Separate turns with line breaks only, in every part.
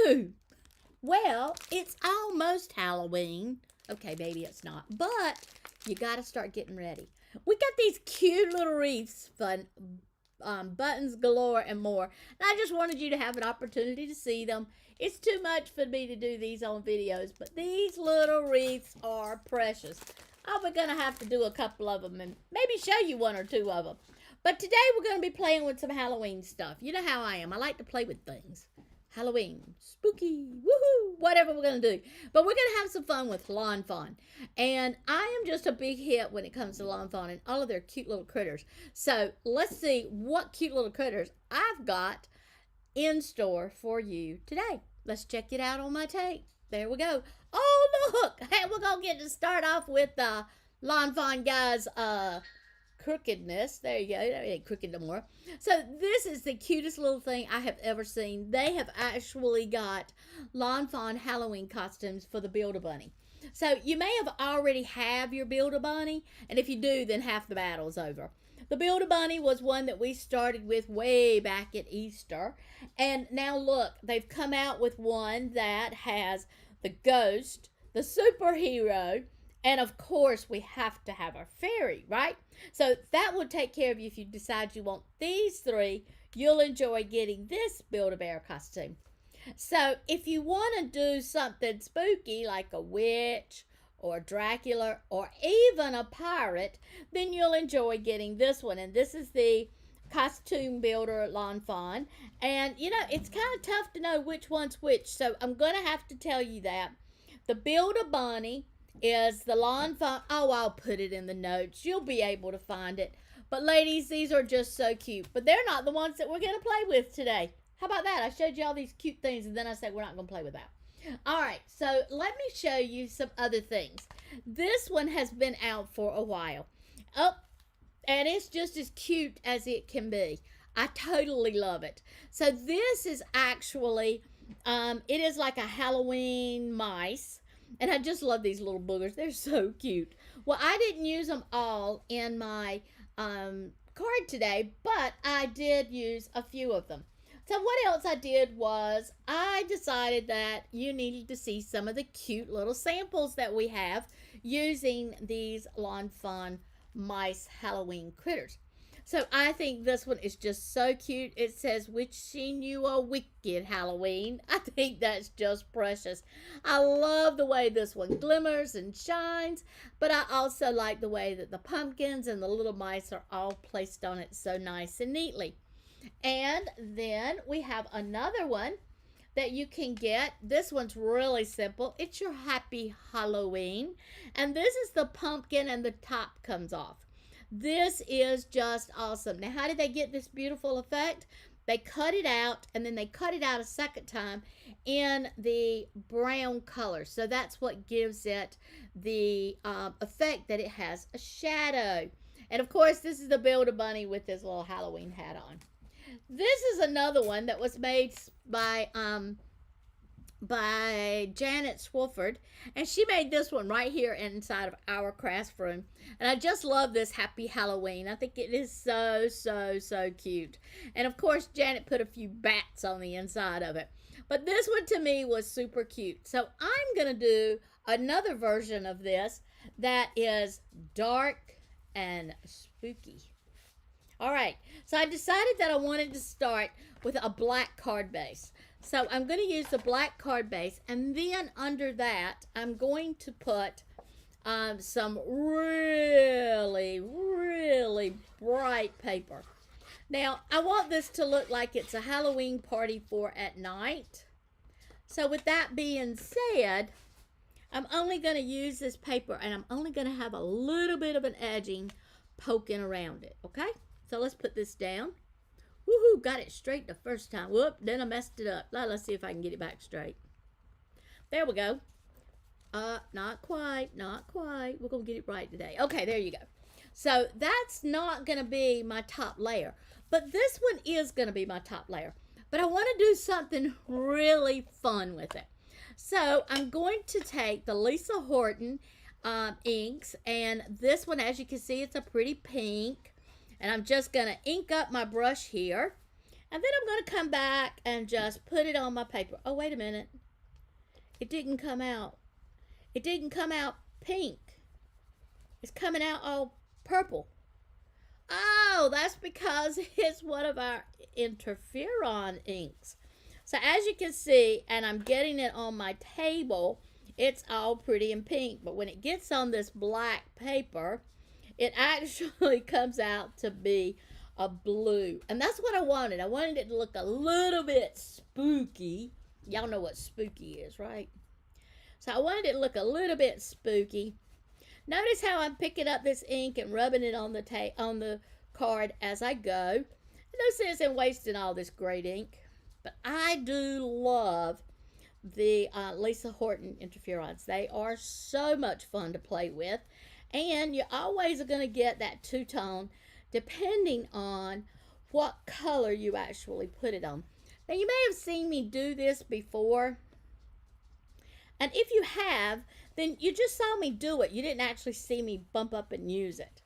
Woohoo! Well, it's almost Halloween. Okay, maybe it's not, but you got to start getting ready. We got these cute little wreaths, fun buttons galore, and more. And I just wanted you to have an opportunity to see them. It's too much for me to do these on videos, but these little wreaths are precious. We're going to have to do a couple of them and maybe show you one or two of them. But today we're going to be playing with some Halloween stuff. You know how I am. I like to play with things. Halloween, spooky, woohoo, whatever we're going to do. But we're going to have some fun with FuN. And I am just a big hit when it comes to FuN and all of their cute little critters. So let's see what cute little critters I've got in store for you today. Let's check it out on my tape. There we go. Oh, look. Hey, we're going to get to start off with the FuN guys' crookedness. There you go. It ain't crooked no more. So this is the cutest little thing I have ever seen. They have actually got FuN Halloween costumes for the Build-A-Bunny. So you may have already have your Build-A-Bunny, and if you do, then half the battle's over. The Build-A-Bunny was one that we started with way back at Easter. And now look, they've come out with one that has the ghost, the superhero, and of course we have to have our fairy, right? So that will take care of you if you decide you want these three. You'll enjoy getting this Build-A-Bear costume. So if you want to do something spooky like a witch or Dracula or even a pirate, then you'll enjoy getting this one. And this is the costume builder at FuN. And you know, it's kind of tough to know which one's which, so I'm going to have to tell you that. The Build-A-Bunny is the FuN. Oh, I'll put it in the notes. You'll be able to find it. But ladies, these are just so cute. But they're not the ones that we're going to play with today. How about that? I showed you all these cute things, and then I said we're not going to play with that. All right, so let me show you some other things. This one has been out for a while. Oh, and it's just as cute as it can be. I totally love it. So this is actually, it is like a Halloween mice. And I just love these little boogers. They're so cute. Well, I didn't use them all in my card today, but I did use a few of them. So what else I did was I decided that you needed to see some of the cute little samples that we have using these FuN mice Halloween critters. So I think this one is just so cute. It says, wishing you a wicked Halloween. I think that's just precious. I love the way this one glimmers and shines, but I also like the way that the pumpkins and the little mice are all placed on it so nice and neatly. And then we have another one that you can get. This one's really simple. It's your Happy Halloween. And this is the pumpkin and the top comes off. This is just awesome. Now, how did they get this beautiful effect? They cut it out, and then they cut it out a second time in the brown color. So that's what gives it the effect that it has a shadow. And, of course, this is the Build-A-Bunny with his little Halloween hat on. This is another one that was made by Janet Swofford, and she made this one right here inside of our craft room. And I just love this Happy Halloween. I think it is so, so, so cute. And of course, Janet put a few bats on the inside of it. But this one to me was super cute. So I'm going to do another version of this that is dark and spooky. All right, so I decided that I wanted to start with a black card base. So I'm going to use the black card base, and then under that, I'm going to put some really, really bright paper. Now, I want this to look like it's a Halloween party for at night. So with that being said, I'm only going to use this paper, and I'm only going to have a little bit of an edging poking around it, okay? So let's put this down. Woohoo, got it straight the first time. Whoop, then I messed it up. Let's see if I can get it back straight. There we go. Not quite, not quite. We're going to get it right today. Okay, there you go. So that's not going to be my top layer. But this one is going to be my top layer. But I want to do something really fun with it. So I'm going to take the Lisa Horton inks. And this one, as you can see, it's a pretty pink. And I'm just going to ink up my brush here. And then I'm going to come back and just put it on my paper. Oh, wait a minute. It didn't come out. It didn't come out pink. It's coming out all purple. Oh, that's because it's one of our interferon inks. So as you can see, and I'm getting it on my table, it's all pretty and pink. But when it gets on this black paper, it actually comes out to be a blue. And that's what I wanted. I wanted it to look a little bit spooky. Y'all know what spooky is, right? So I wanted it to look a little bit spooky. Notice how I'm picking up this ink and rubbing it on the card as I go. No sense in wasting all this great ink. But I do love the Lisa Horton interferons. They are so much fun to play with. And you always are going to get that two-tone depending on what color you actually put it on. Now, you may have seen me do this before. And if you have, then you just saw me do it. You didn't actually see me bump up and use it.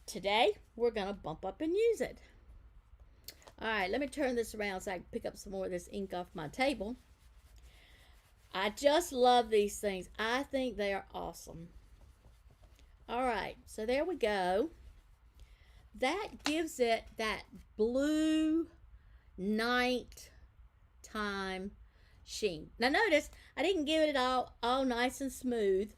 Today, we're going to bump up and use it. All right, let me turn this around so I can pick up some more of this ink off my table. I just love these things. I think they are awesome. All right, so there we go. That gives it that blue nighttime sheen. Now notice, I didn't give it all nice and smooth.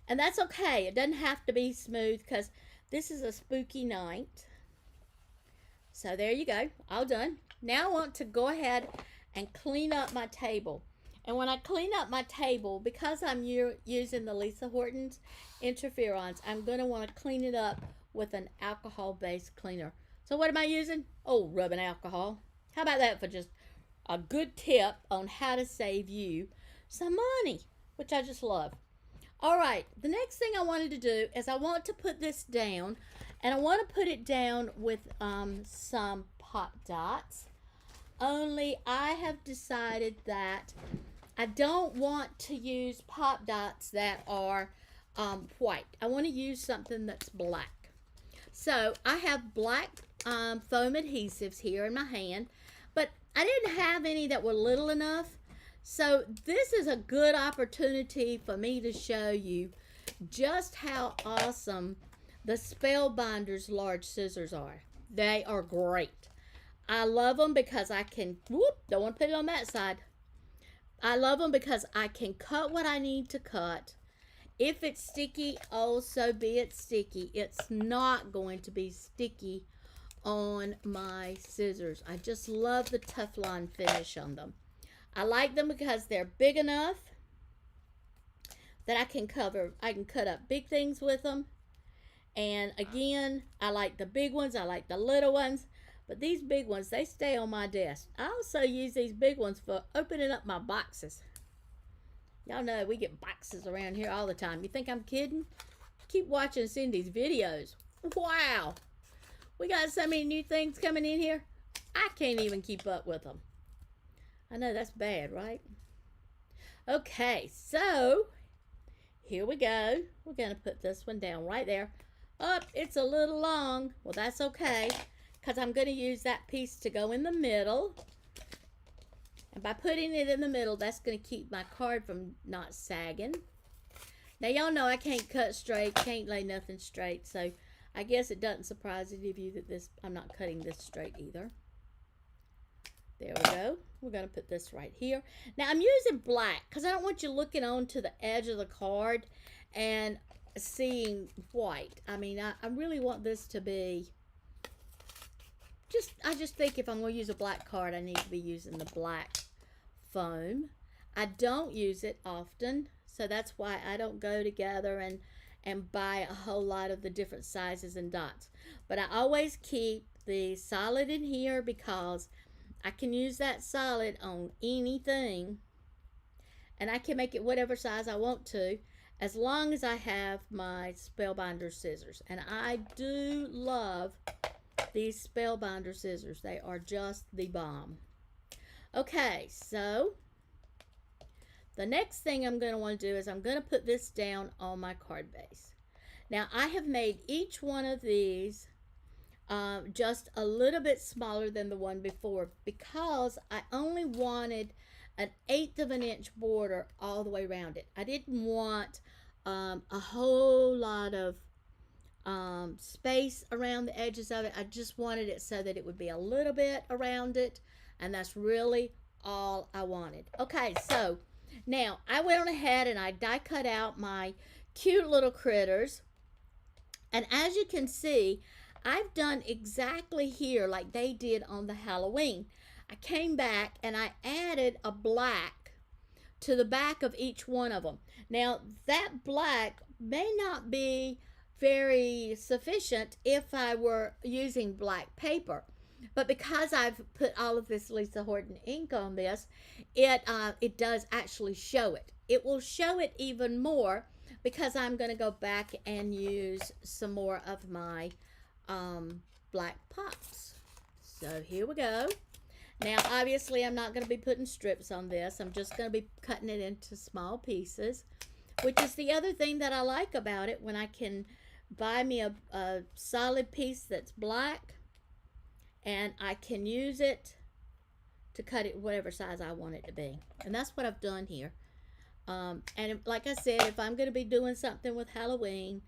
And that's okay. It doesn't have to be smooth because this is a spooky night. So there you go. All done. Now I want to go ahead and clean up my table. And when I clean up my table, because I'm using the Lisa Horton's interferons, I'm going to want to clean it up with an alcohol-based cleaner. So what am I using? Oh, rubbing alcohol. How about that for just a good tip on how to save you some money, which I just love. All right, the next thing I wanted to do is I want to put this down, and I want to put it down with some pop dots. Only I have decided that I don't want to use pop dots that are white. I want to use something that's black. So I have black foam adhesives here in my hand, but I didn't have any that were little enough. So this is a good opportunity for me to show you just how awesome the Spellbinders large scissors are. They are great. I love them because I can, don't want to put it on that side. I love them because I can cut what I need to cut. If it's sticky, oh, so be it sticky. It's not going to be sticky on my scissors. I just love the Teflon finish on them. I like them because they're big enough that I can cut up big things with them. And again, I like the big ones. I like the little ones. But these big ones, they stay on my desk. I also use these big ones for opening up my boxes. Y'all know we get boxes around here all the time. You think I'm kidding? Keep watching Cindy's videos. Wow. We got so many new things coming in here. I can't even keep up with them. I know that's bad, right? Okay, so here we go. We're going to put this one down right there. Oh, it's a little long. Well, that's okay, because I'm going to use that piece to go in the middle. And by putting it in the middle, that's going to keep my card from not sagging. Now, y'all know I can't cut straight, can't lay nothing straight, so I guess it doesn't surprise any of you that I'm not cutting this straight either. There we go. We're going to put this right here. Now, I'm using black because I don't want you looking onto the edge of the card and seeing white. I mean, I really want this to be I just think if I'm going to use a black card, I need to be using the black foam. I don't use it often, so that's why I don't go together and buy a whole lot of the different sizes and dots. But I always keep the solid in here because I can use that solid on anything, and I can make it whatever size I want to as long as I have my Spellbinder scissors. And I do love these Spellbinder scissors. They are just the bomb. Okay, so the next thing I'm going to want to do is I'm going to put this down on my card base. Now, I have made each one of these just a little bit smaller than the one before because I only wanted an 1/8 of an inch border all the way around it. I didn't want a whole lot of space around the edges of it. I just wanted it so that it would be a little bit around it, and that's really all I wanted. Okay, so now I went on ahead and I die cut out my cute little critters, and as you can see, I've done exactly here like they did on the Halloween. I came back and I added a black to the back of each one of them. Now that black may not be very sufficient if I were using black paper, but because I've put all of this Lisa Horton ink on this, it does actually show it. It will show it even more because I'm going to go back and use some more of my black pops. So here we go. Now obviously I'm not going to be putting strips on this. I'm just going to be cutting it into small pieces, which is the other thing that I like about it, when I can buy me a solid piece that's black and I can use it to cut it whatever size I want it to be. And that's what I've done here. And like I said, if I'm going to be doing something with Halloween,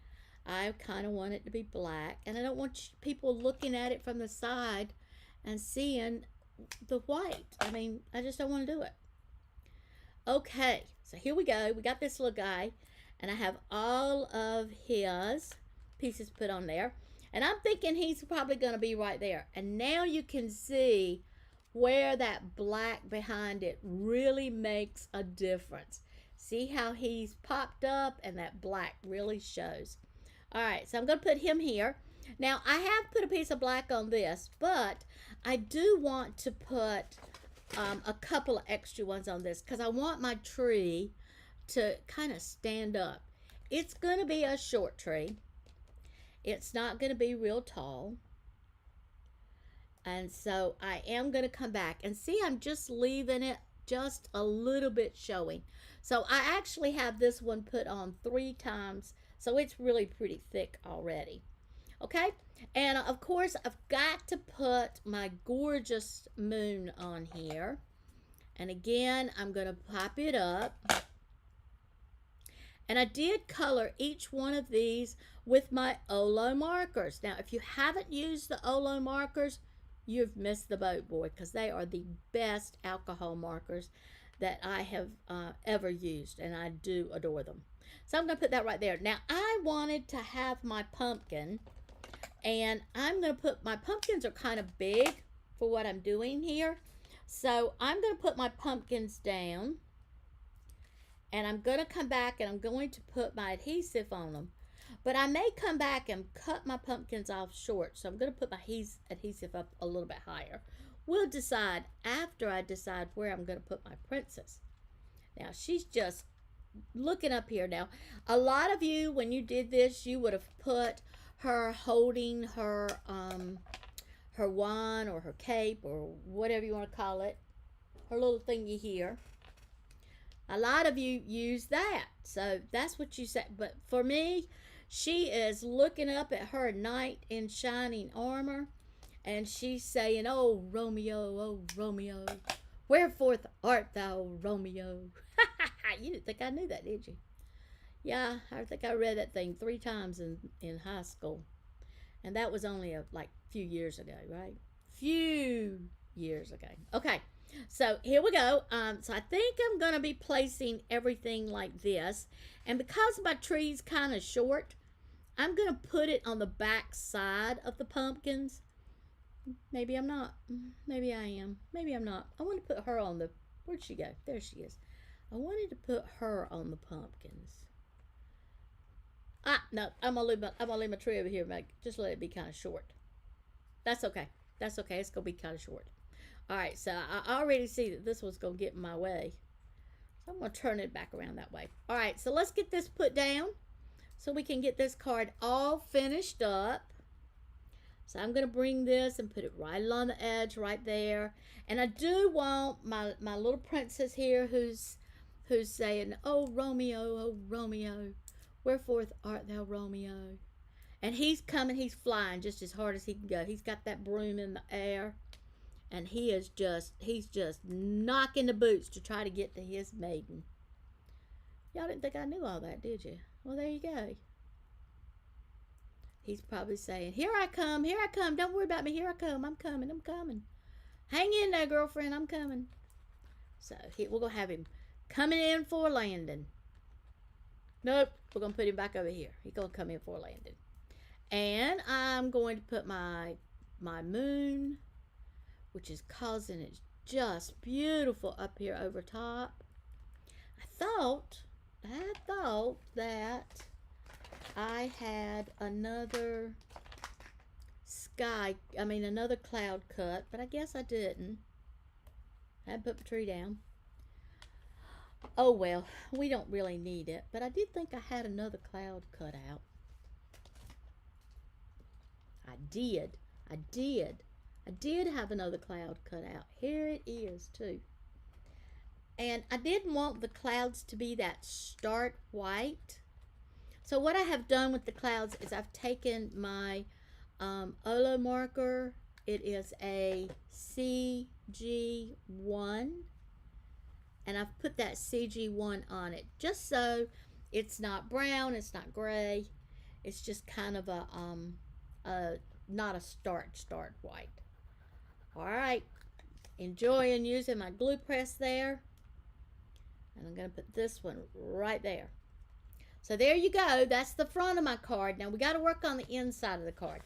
I kind of want it to be black. And I don't want people looking at it from the side and seeing the white. I mean, I just don't want to do it. Okay, so here we go. We got this little guy, and I have all of his pieces put on there. And I'm thinking he's probably going to be right there. And now you can see where that black behind it really makes a difference. See how he's popped up and that black really shows. All right, so I'm going to put him here. Now, I have put a piece of black on this, but I do want to put a couple of extra ones on this because I want my tree to kind of stand up. It's going to be a short tree. It's not going to be real tall. And so I am going to come back and see, I'm just leaving it just a little bit showing. So I actually have this one put on 3 times, so it's really pretty thick already. Okay, and of course I've got to put my gorgeous moon on here. And again, I'm going to pop it up. And I did color each one of these with my Olo markers. Now, if you haven't used the Olo markers, you've missed the boat, boy, because they are the best alcohol markers that I have ever used, and I do adore them. So I'm going to put that right there. Now, I wanted to have my pumpkin, and I'm going to put, my pumpkins are kind of big for what I'm doing here. So I'm going to put my pumpkins down, and I'm going to come back and I'm going to put my adhesive on them. But I may come back and cut my pumpkins off short, so I'm going to put my adhesive up a little bit higher. We'll decide after I decide where I'm going to put my princess. Now, she's just looking up here. Now, a lot of you, when you did this, you would have put her holding her her wand or her cape or whatever you want to call it, her little thingy here. A lot of you use that, so that's what you said. But for me, she is looking up at her knight in shining armor, and she's saying, "Oh, Romeo, wherefore art thou, Romeo?" You didn't think I knew that, did you? Yeah, I think I read that thing 3 times in high school. And that was only like few years ago, right? Few years ago. Okay, so here we go. So I think I'm going to be placing everything like this. And because my tree's kind of short, I'm going to put it on the back side of the pumpkins. Maybe I'm not. Maybe I am. Maybe I'm not. I want to put her on the... Where'd she go? There she is. I wanted to put her on the pumpkins. No, I'm gonna leave my tree over here. Just let it be kind of short. That's okay. That's okay. It's gonna be kind of short. All right. So I already see that this one's gonna get in my way. So I'm gonna turn it back around that way. All right. So let's get this put down so we can get this card all finished up. So I'm gonna bring this and put it right along the edge, right there. And I do want my little princess here, who's saying, "Oh Romeo, wherefore art thou, Romeo?" And he's coming, he's flying just as hard as he can go. He's got that broom in the air. And he's just knocking the boots to try to get to his maiden. Y'all didn't think I knew all that, did you? Well, there you go. He's probably saying, here I come, here I come. Don't worry about me, here I come. I'm coming, I'm coming. Hang in there, girlfriend, I'm coming. So we're going to have him coming in for a landing. Nope, we're going to put him back over here. He's going to come in for a landing. And I'm going to put my moon, which is causing it just beautiful up here over top. I thought that I had another another cloud cut, but I guess I didn't. I had to put the tree down. Oh well, we don't really need it, but I did think I had another cloud cut out. I did have another cloud cut out. Here it is too. And I didn't want the clouds to be that start white. So what I have done with the clouds is I've taken my Olo marker. It is a CG1. And I've put that CG1 on it just so it's not brown, it's not gray. It's just kind of not a start white. All right, enjoying using my glue press there. And I'm going to put this one right there. So there you go. That's the front of my card. Now we got to work on the inside of the card.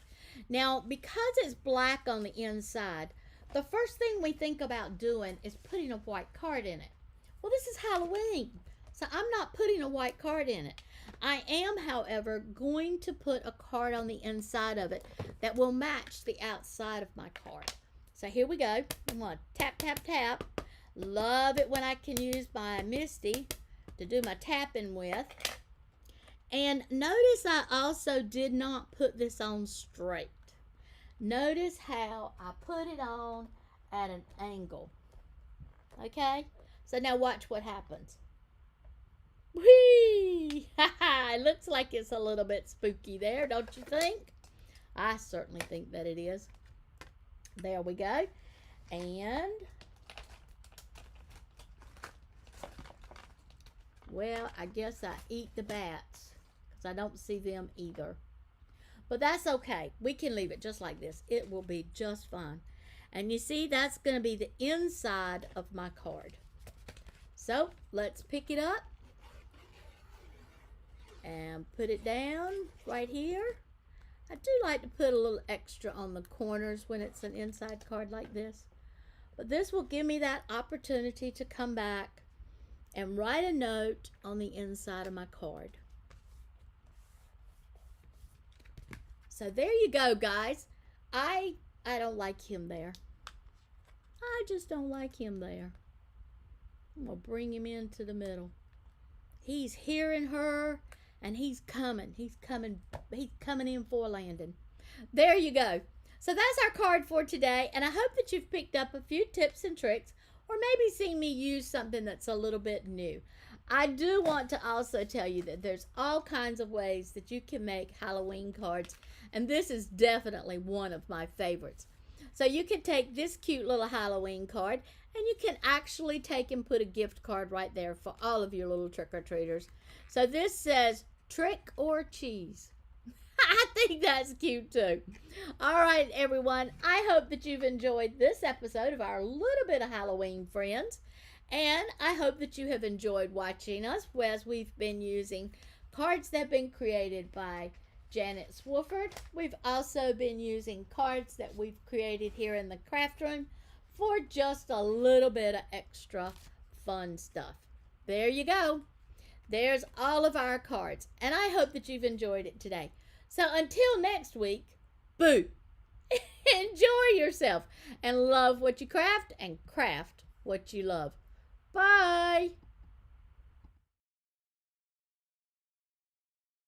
Now, because it's black on the inside, the first thing we think about doing is putting a white card in it. Well, this is Halloween, so I'm not putting a white card in it. I am, however, going to put a card on the inside of it that will match the outside of my card. So here we go. I'm going to tap, tap, tap. Love it when I can use my Misty to do my tapping with. And notice I also did not put this on straight. Notice how I put it on at an angle. Okay? So now watch what happens. Whee! It looks like it's a little bit spooky there, don't you think? I certainly think that it is. There we go. And well, I guess I eat the bats because I don't see them either. But that's okay. We can leave it just like this. It will be just fine. And you see, that's going to be the inside of my card. So let's pick it up and put it down right here. I do like to put a little extra on the corners when it's an inside card like this. But this will give me that opportunity to come back and write a note on the inside of my card. So there you go, guys. I don't like him there. I just don't like him there. I'm going to bring him into the middle. He's hearing her, and he's coming. He's coming in for a landing. There you go. So that's our card for today, and I hope that you've picked up a few tips and tricks, or maybe seen me use something that's a little bit new. I do want to also tell you that there's all kinds of ways that you can make Halloween cards, and this is definitely one of my favorites. So you can take this cute little Halloween card, and you can actually take and put a gift card right there for all of your little trick-or-treaters. So this says, trick or cheese. I think that's cute too. All right, everyone. I hope that you've enjoyed this episode of our little bit of Halloween friends. And I hope that you have enjoyed watching us as we've been using cards that have been created by Janet Swofford. We've also been using cards that we've created here in the craft room for just a little bit of extra fun stuff. There you go. There's all of our cards. And I hope that you've enjoyed it today. So until next week, boo! Enjoy yourself and love what you craft and craft what you love. Bye!